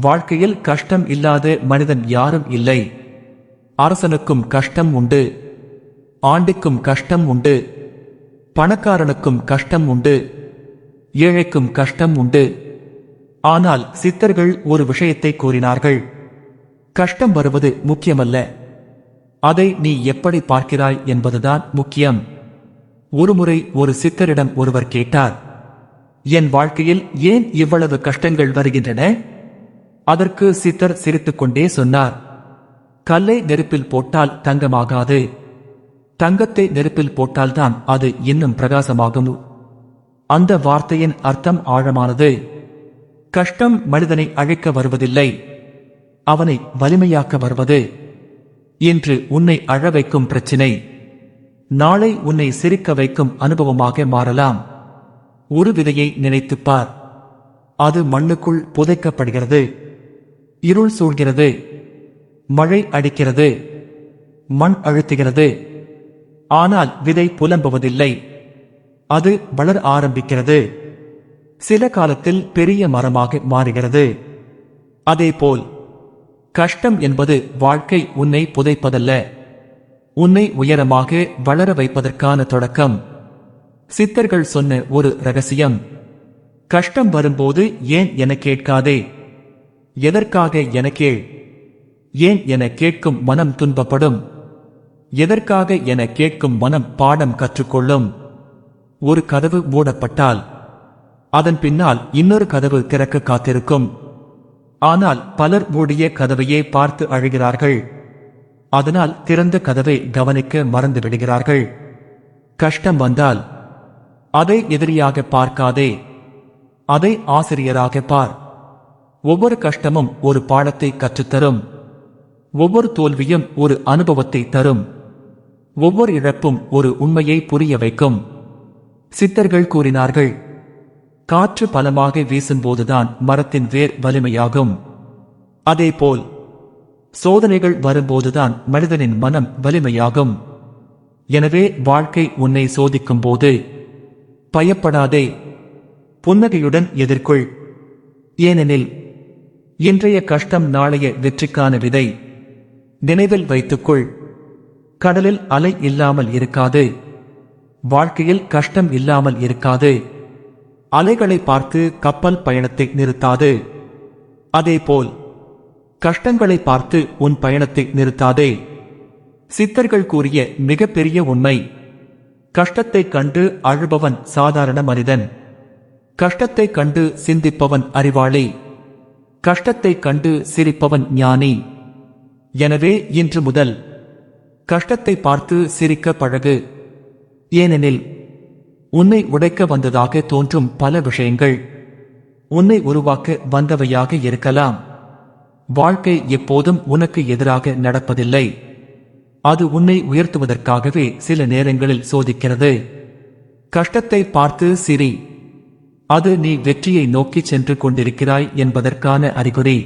வாழ்க்கையில் கஷ்டம் இல்லாத மனிதன் யாரும் இல்லை. அரசனுக்கும் கஷ்டம் உண்டு, ஆண்டிக்கும் கஷ்டம் உண்டு, பணக்காரனுக்கும் கஷ்டம் உண்டு, ஏழைக்கும் கஷ்டம் உண்டு. ஆனால் சித்தர்கள் ஒரு விஷயத்தை கூறினார்கள். கஷ்டம் வருவது முக்கியமல்ல, அதை நீ எப்படி பார்க்கிறாய் என்பதுதான் முக்கியம். ஒருமுறை ஒரு சித்தரிடம் ஒருவர் கேட்டார், என் வாழ்க்கையில் ஏன் இவ்வளவு கஷ்டங்கள் வருகின்றன? அதற்கு சித்தர் சிரித்துக்கொண்டே சொன்னார், கல்லை நெருப்பில் போட்டால் தங்கமாகாது, தங்கத்தை நெருப்பில் போட்டால்தான் அது இன்னும் பிரகாசமாகும். அந்த வார்த்தையின் அர்த்தம் ஆழமானது. கஷ்டம் மனிதனை அழைக்க வருவதில்லை, அவனை வலிமையாக்க வருவது. இன்று உன்னை அழ வைக்கும் பிரச்சினை நாளை உன்னை சிரிக்க வைக்கும் அனுபவமாக மாறலாம். ஒரு விதையை நினைத்துப்பார், அது மண்ணுக்குள் புதைக்கப்படுகிறது. இருள் சூழ்கிறது, மழை அடிக்கிறது, மண் அழுத்துகிறது. ஆனால் விதை புலம்புவதில்லை, அது வளர ஆரம்பிக்கிறது. சில காலத்தில் பெரிய மரமாக மாறுகிறது. அதேபோல் கஷ்டம் என்பது வாழ்க்கை உன்னை புதைப்பதல்ல, உன்னை உயரமாக வளர வைப்பதற்கான தொடக்கம். சித்தர்கள் சொன்ன ஒரு ரகசியம், கஷ்டம் வரும்போது ஏன் என கேட்காதே, எதற்காக என கேள். ஏன் என கேட்கும் மனம் துன்பப்படும், எதற்காக என கேட்கும் மனம் பாடம் கற்றுக்கொள்ளும். ஒரு கதவு மூடப்பட்டால் அதன் பின்னால் இன்னொரு கதவு திறக்க காத்திருக்கும். ஆனால் பலர் மூடிய கதவையே பார்த்து அழுகிறார்கள். அதனால் திறந்த கதவை கவனிக்க மறந்து விடுகிறார்கள். கஷ்டம் வந்தால் அதை எதிரியாக பார்க்காதே, அதை ஆசிரியராக பார். ஒவ்வொரு கஷ்டமும் ஒரு பாடத்தை கற்றுத்தரும், ஒவ்வொரு தோல்வியும் ஒரு அனுபவத்தை தரும், ஒவ்வொரு இழப்பும் ஒரு உண்மையை புரிய வைக்கும். சித்தர்கள் கூறினார்கள், காற்று பலமாக வீசும்போதுதான் மரத்தின் வேர் வலிமையாகும். அதேபோல் சோதனைகள் வரும்போதுதான் மனிதனின் மனம் வலிமையாகும். எனவே வாழ்க்கை உன்னை சோதிக்கும் போது பயப்படாதே, புன்னகையுடன் எதிர்கொள். ஏனெனில் இன்றைய கஷ்டம் நாளைய வெற்றிக்கான விதை. நினைவில் வைத்துக்கொள், கடலில் அலை இல்லாமல் இருக்காது, வாழ்க்கையில் கஷ்டம் இல்லாமல் இருக்காது. அலைகளை பார்த்து கப்பல் பயணத்தை நிறுத்தாது. அதேபோல் கஷ்டங்களை பார்த்து உன் பயணத்தை நிறுத்தாதே. சித்தர்கள் கூறிய மிகப்பெரிய உண்மை, கஷ்டத்தை கண்டு அழுபவன் சாதாரண மனிதன், கஷ்டத்தை கண்டு சிந்திப்பவன் அறிவாளி, கஷ்டத்தை கண்டு சிரிப்பவன் ஞானி. எனவே இன்று முதல் கஷ்டத்தை பார்த்து சிரிக்க பழகு. ஏனெனில் உன்னை உடைக்க வந்ததாக தோன்றும் பல விஷயங்கள் உன்னை உருவாக்க வந்தவையாக இருக்கலாம். வாழ்க்கை எப்போதும் உனக்கு எதிராக நடப்பதில்லை, அது உன்னை உயர்த்துவதற்காகவே சில நேரங்களில் சோதிக்கிறது. கஷ்டத்தை பார்த்து சிரி, அது நீ வெற்றியை நோக்கி சென்று கொண்டிருக்கிறாய் என்பதற்கான அறிகுறி.